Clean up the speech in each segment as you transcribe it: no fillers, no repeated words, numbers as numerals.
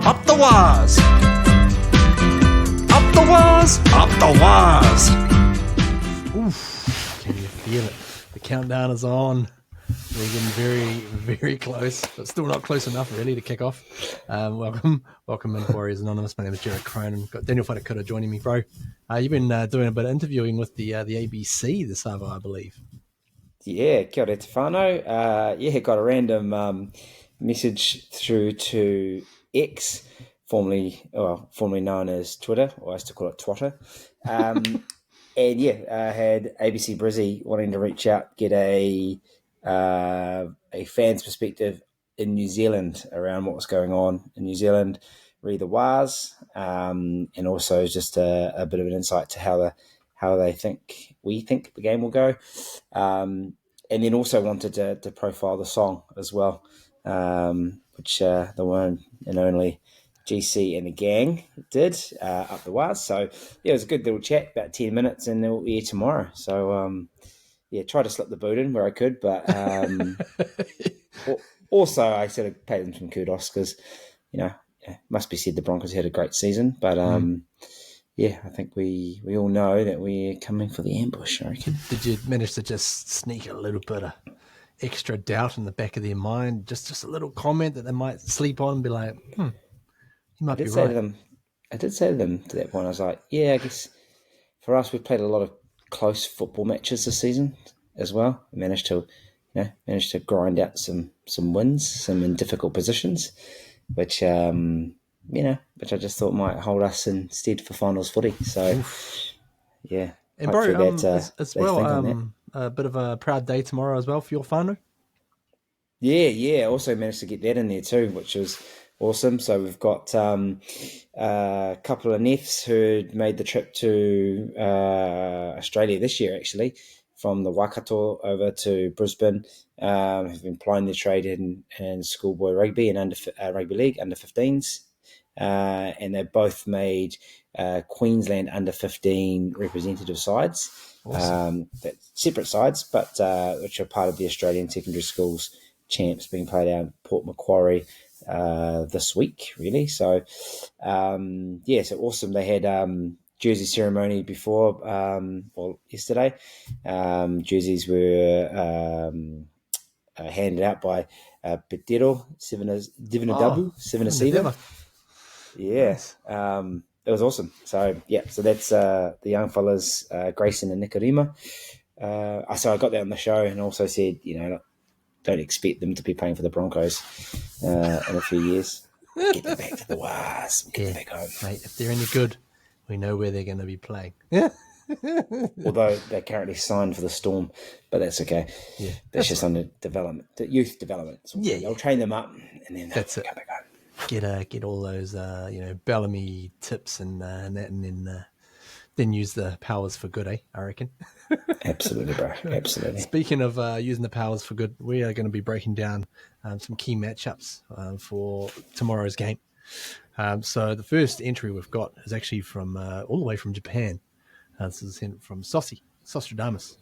Up the wires. Up the wires. Up the wires. Oof, can you feel it? The countdown is on. We're getting very, very close, but still not close enough really to kick off. Welcome in Warriors Anonymous. My name is Jared Cronin. Got Daniel Whatakura joining me, bro. You've been doing a bit of interviewing with the ABC this summer, I believe. Yeah, kia ora te whānau. Got a random message through to X, formerly known as Twitter, or I used to call it Twitter. And I had ABC Brizzy wanting to reach out, get a fan's perspective in New Zealand around what was going on in New Zealand, re the Wars, and also just a bit of an insight to how we think the game will go. And then also wanted to profile the song as well, which the one and only GC and the gang did, Up the Wires. So, it was a good little chat, about 10 minutes, and we'll be here tomorrow. So, tried to slip the boot in where I could, but also I sort of paid them some kudos because, must be said the Broncos had a great season, but I think we all know that we're coming for the ambush, I reckon. Did you manage to just sneak a little bit of extra doubt in the back of their mind? Just a little comment that they might sleep on and be like, you might be right. I did say to them to that point, I was like, I guess for us, we've played a lot of close football matches this season as well. We managed to grind out some wins, some in difficult positions, which which I just thought might hold us instead for finals footy. So, yeah. And bro, as well, a bit of a proud day tomorrow as well for your whānau. Yeah. Also managed to get that in there too, which was awesome. So we've got a couple of Nefs who made the trip to Australia this year, actually, from the Waikato over to Brisbane, have been plying their trade in schoolboy rugby and rugby league under 15s. And they both made Queensland under 15 representative sides. Awesome. Separate sides, but which are part of the Australian Secondary Schools Champs being played out in Port Macquarie this week, really. So, so awesome. They had jersey ceremony before, yesterday. Jerseys were handed out by Petero Divinabu, Sivanasiva. Yeah, it was awesome. So that's the young fellas, Grayson and Nicarima. So I got that on the show and also said, don't expect them to be playing for the Broncos in a few years. Get them back to the Wars. Get them back home. Mate, if they're any good, we know where they're going to be playing. Yeah. Although they're currently signed for the Storm, but that's okay. Yeah, that's just under development, youth development. So they'll train them up and then they'll come back home. Get all those Bellamy tips and that, and then use the powers for good, I reckon. Absolutely, bro. Absolutely. Speaking of using the powers for good, we are going to be breaking down some key matchups for tomorrow's game. So the first entry we've got is actually from all the way from Japan. This is from Sostradamus,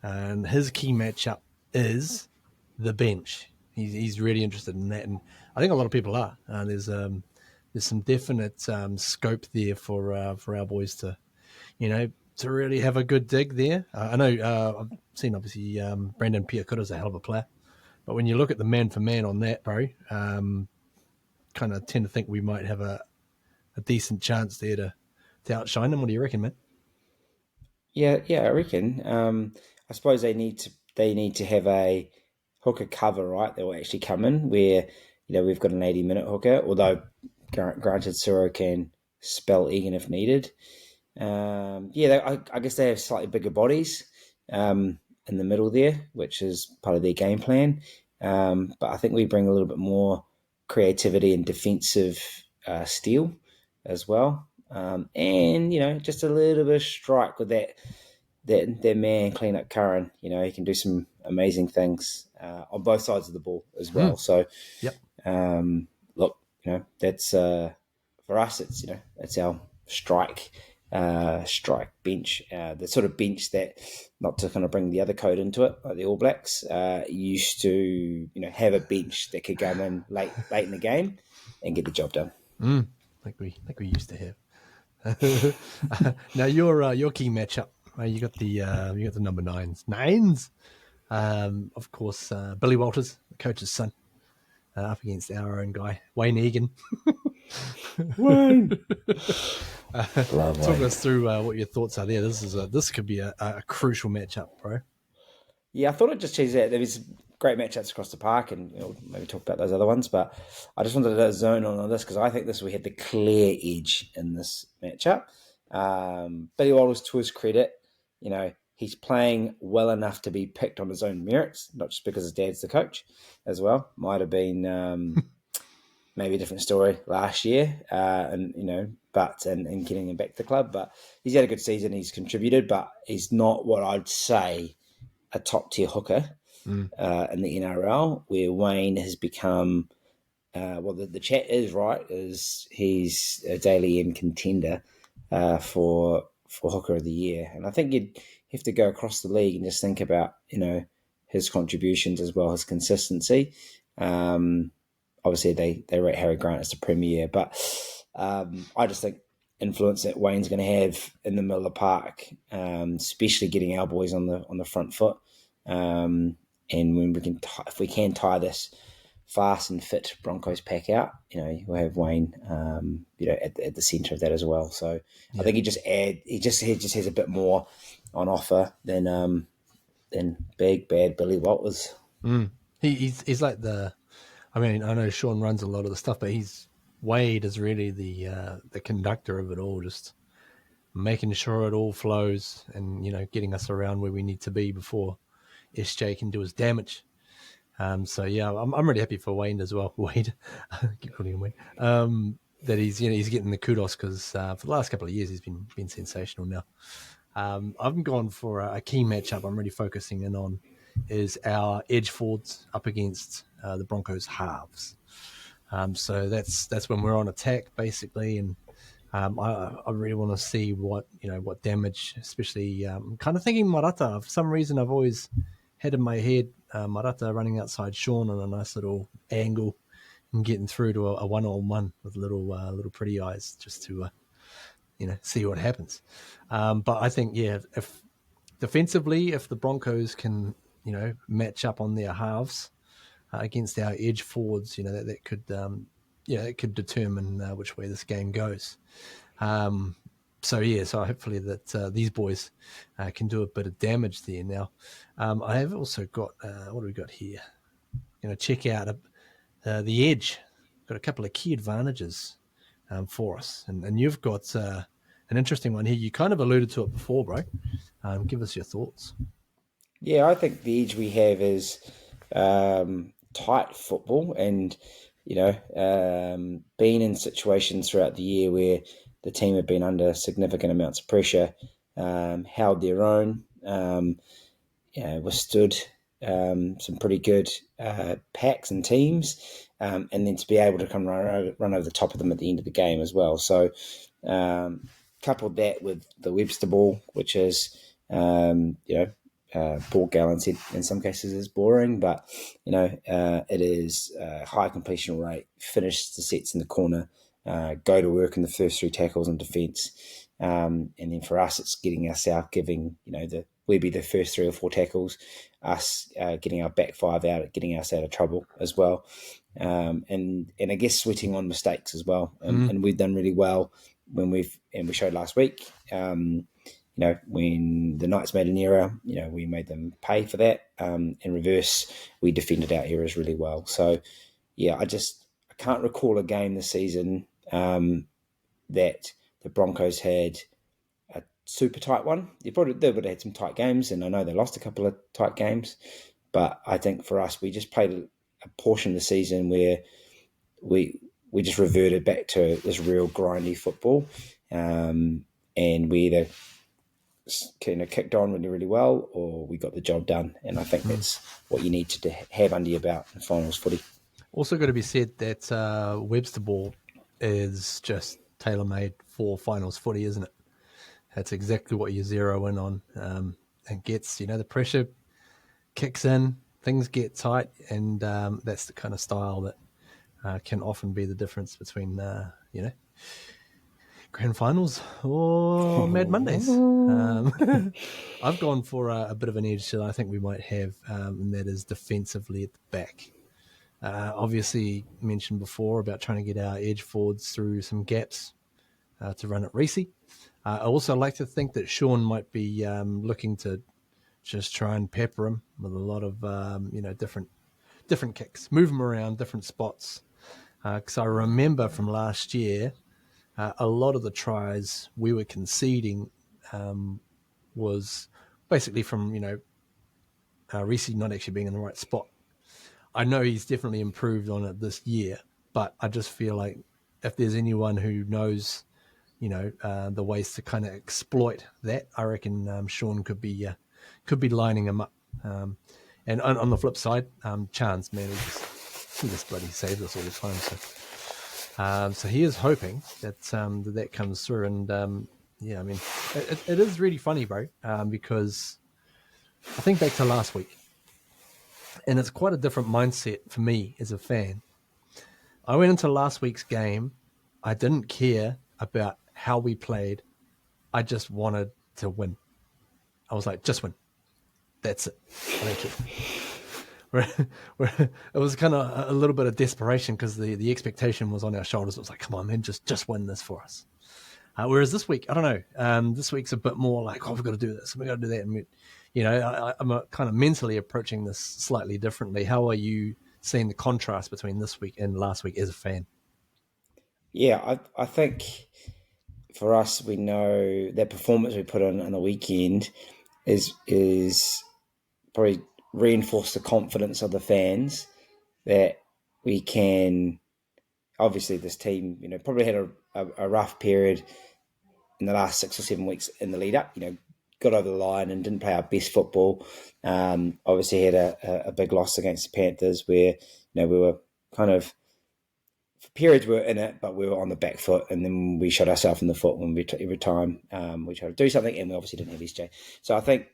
and his key matchup is the bench. He's really interested in that, and I think a lot of people are. There's some definite scope there for our boys to really have a good dig there. I know I've seen obviously Brandon Piakura's a hell of a player, but when you look at the man for man on that, bro, kind of tend to think we might have a decent chance there to outshine them. What do you reckon, man? Yeah, I reckon. I suppose they need to have a hooker cover, right? That will actually come in where we've got an 80-minute hooker. Although granted, Suro can spell Egan if needed. I guess they have slightly bigger bodies in the middle there, which is part of their game plan. But I think we bring a little bit more creativity and defensive steel as well. And just a little bit of strike with that man clean up Curran. He can do some amazing things on both sides of the ball as well. So look, that's for us, it's our strike bench, the sort of bench that, not to kind of bring the other code into it, like the All Blacks used to have a bench that could come in late in the game and get the job done. Like we used to have. Now your key matchup. You got the number nines. Of course, Billy Walters, the coach's son, up against our own guy Wayne Egan. Wayne, love Talk Wayne. us through what your thoughts are there. This could be a crucial matchup, bro. Yeah, I thought I'd just choose that. There was great matchups across the park, and maybe talk about those other ones. But I just wanted to zone on this because I think we had the clear edge in this matchup. Billy Walters, to his credit, he's playing well enough to be picked on his own merits, not just because his dad's the coach as well. Might have been maybe a different story last year, and getting him back to the club. But he's had a good season. He's contributed, but he's not what I'd say a top tier hooker in the NRL, where Wayne has become. The chat is right. Is he's a daily in contender for hooker of the year, and I think you'd have to go across the league and just think about his contributions as well as consistency. Obviously, they rate Harry Grant as the premier, but I just think influence that Wayne's going to have in the middle of the park, especially getting our boys on the front foot. And when if we can tie this fast and fit Broncos pack out, we'll have Wayne, at the centre of that as well. So yeah. I think he just has a bit more on offer than big bad Billy Walters. He's like I know Sean runs a lot of the stuff, but Wade is really the conductor of it all, just making sure it all flows and getting us around where we need to be before SJ can do his damage. So yeah, I'm really happy for Wayne as well. Wade, keep calling him Wayne. That he's getting the kudos because for the last couple of years he's been sensational. Now, I've gone for a key matchup. I'm really focusing in on is our edge forwards up against the Broncos halves. So that's when we're on attack basically, and I really want to see what damage, especially kind of thinking Marata. For some reason, I've always had in my head Marata running outside Sean on a nice little angle and getting through to a one-on-one with little pretty eyes just to see what happens. But I think if defensively, if the Broncos can match up on their halves against our edge forwards, that could it could determine which way this game goes. So hopefully that these boys can do a bit of damage there. Now, I have also got what do we got here? Check out the edge. Got a couple of key advantages for us, and you've got an interesting one here. You kind of alluded to it before, bro. Give us your thoughts. Yeah, I think the edge we have is tight football, and being in situations throughout the year where the team have been under significant amounts of pressure, held their own, withstood some pretty good packs and teams, and then to be able to come run over the top of them at the end of the game as well. So coupled that with the Webster ball, which is Paul Gallen said in some cases is boring, but it is high completion rate, finish the sets in the corner, go to work in the first three tackles in defence, and then for us it's getting us out, giving Webby the first three or four tackles, us getting our back five out, getting us out of trouble as well, and I guess sweating on mistakes as well, and we've done really well when we showed last week. When the Knights made an error, we made them pay for that. In reverse, we defended our errors really well. So, yeah, I can't recall a game this season that the Broncos had a super tight one. They would have had some tight games, and I know they lost a couple of tight games. But I think for us, we just played a portion of the season where we just reverted back to this real grindy football, and we either kicked on really, really well, or we got the job done. And I think that's what you need to have under your belt in finals footy. Also got to be said that Webster ball is just tailor-made for finals footy, isn't it? That's exactly what you zero in on. And gets, the pressure kicks in, things get tight, and that's the kind of style that can often be the difference between, grand finals or Mad Mondays. I've gone for a bit of an edge that I think we might have, and that is defensively at the back. Obviously, mentioned before about trying to get our edge forwards through some gaps to run at Reese. I also like to think that Sean might be looking to just try and pepper him with a lot of different kicks, move him around different spots. Because I remember from last year, a lot of the tries we were conceding was basically from Reese not actually being in the right spot. I know he's definitely improved on it this year, but I just feel like if there's anyone who knows, the ways to kind of exploit that, I reckon Sean could be lining him up. And on the flip side, Chance, man, he just bloody saves us all the time. So he is hoping that that comes through. And it is really funny, bro, because I think back to last week, and it's quite a different mindset for me as a fan. I went into last week's game. I didn't care about how we played. I just wanted to win. I was like, just win. That's it. I don't care. It was kind of a little bit of desperation because the expectation was on our shoulders. It was like, come on, man, just win this for us. Whereas this week, I don't know. This week's a bit more like, we've got to do this, we've got to do that. And I'm kind of mentally approaching this slightly differently. How are you seeing the contrast between this week and last week as a fan? Yeah, I think for us, we know that performance we put on the weekend is probably reinforced the confidence of the fans that we can. Obviously, this team, probably had a rough period in the last 6 or 7 weeks in the lead up. Got over the line and didn't play our best football. Obviously, had a big loss against the Panthers where we were kind of, for periods we were in it, but we were on the back foot, and then we shot ourselves in the foot when every time we tried to do something, and we obviously didn't have SJ. So I think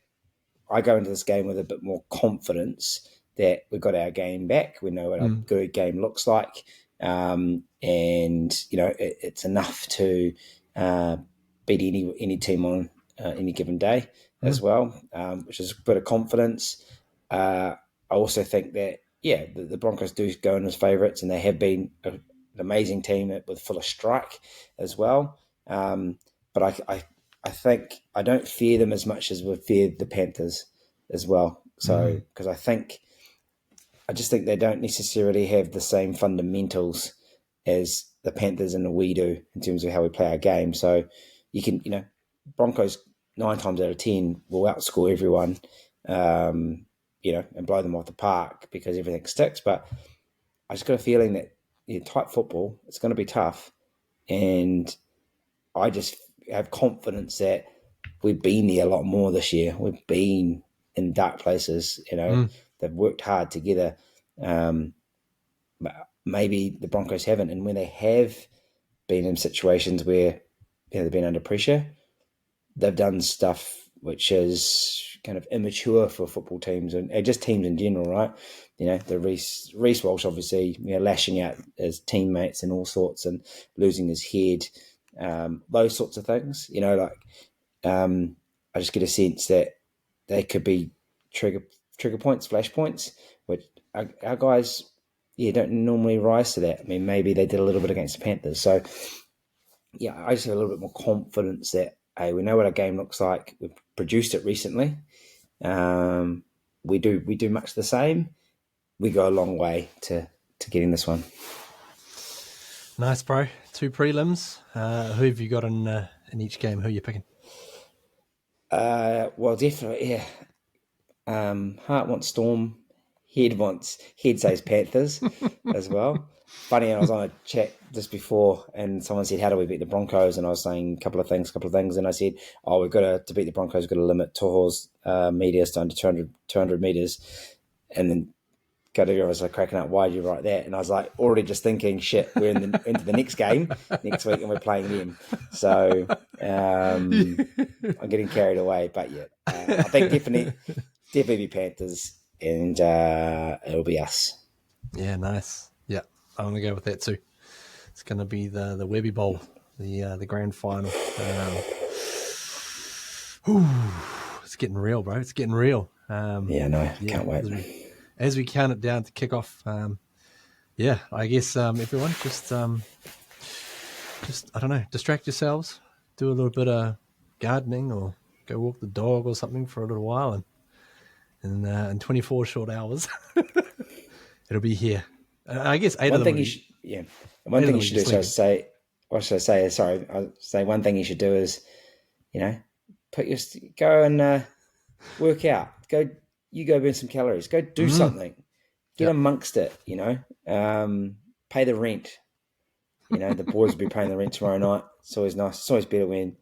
I go into this game with a bit more confidence that we've got our game back. We know what a good game looks like, and it's enough to beat any team on any given day as well, which is a bit of confidence. I also think that the Broncos do go in as favourites, and they have been an amazing team with full of strike as well. But I think I don't fear them as much as we fear the Panthers as well. So because I just think they don't necessarily have the same fundamentals as the Panthers and we do in terms of how we play our game. So you can, Broncos 9 times out of 10 will outscore everyone, and blow them off the park because everything sticks. But I just got a feeling that tight football, it's going to be tough. And I just have confidence that we've been there a lot more this year. We've been in dark places, they've worked hard together. Maybe the Broncos haven't. And when they have been in situations where they've been under pressure, they've done stuff which is kind of immature for football teams and just teams in general, right? The Reece Walsh, obviously, lashing out his teammates and all sorts and losing his head, those sorts of things. I just get a sense that they could be trigger points, flash points, which our guys, don't normally rise to that. I mean, maybe they did a little bit against the Panthers. So, I just have a little bit more confidence that, hey, we know what our game looks like. We've produced it recently. We do much the same. We go a long way to getting this one. Nice, bro. 2 prelims. Who have you got in each game? Who are you picking? Well, definitely, yeah. Heart wants Storm. Head says Panthers as well. Funny, I was on a chat just before and someone said, how do we beat the Broncos? And I was saying a couple of things. And I said, we've got to beat the Broncos, we've got to limit Toho's meters to under 200 meters. And then Gaduga was like cracking up, why did you write that? And I was like, already just thinking, shit, we're into the next game next week and we're playing them. So I'm getting carried away. But I think definitely be Panthers and it'll be us. Yeah, nice. Yeah. I'm gonna go with that too. It's gonna be the Webby Bowl, the grand final. It's getting real, bro. It's getting real. Yeah, no, can't wait. As we count it down to kick off, I guess everyone just I don't know, distract yourselves, do a little bit of gardening or go walk the dog or something for a little while, and in 24 short hours, it'll be here. I guess One thing you should do. One thing you should do is, go and work out. Go burn some calories. Go do something. Get amongst it. Pay the rent. The boys will be paying the rent tomorrow night. It's always nice. It's always better when,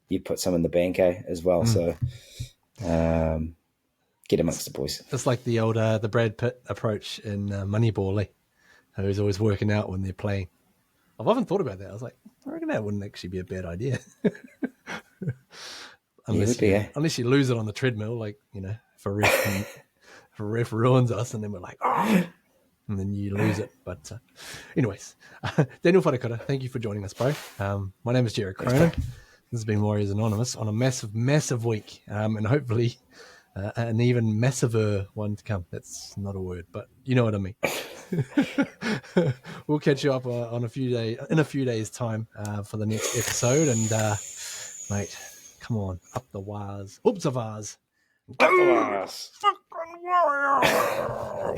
you put some in the bank as well. So, get amongst the boys. It's like the old the Brad Pitt approach in Moneyball, who's always working out when they're playing. I've often thought about that. I was like, I reckon that wouldn't actually be a bad idea. Unless you lose it on the treadmill, if a ref ruins us and then we're like, oh, and then you lose it. But anyways, Daniel Wharekura, thank you for joining us, bro. My name is Jared Cronin. This has been Warriors Anonymous on a massive, massive week, and hopefully an even massiver one to come. That's not a word, but you know what I mean. We'll catch you up in a few days' time for the next episode. And mate, come on, up the wires, oops, the vase, Fucking warrior!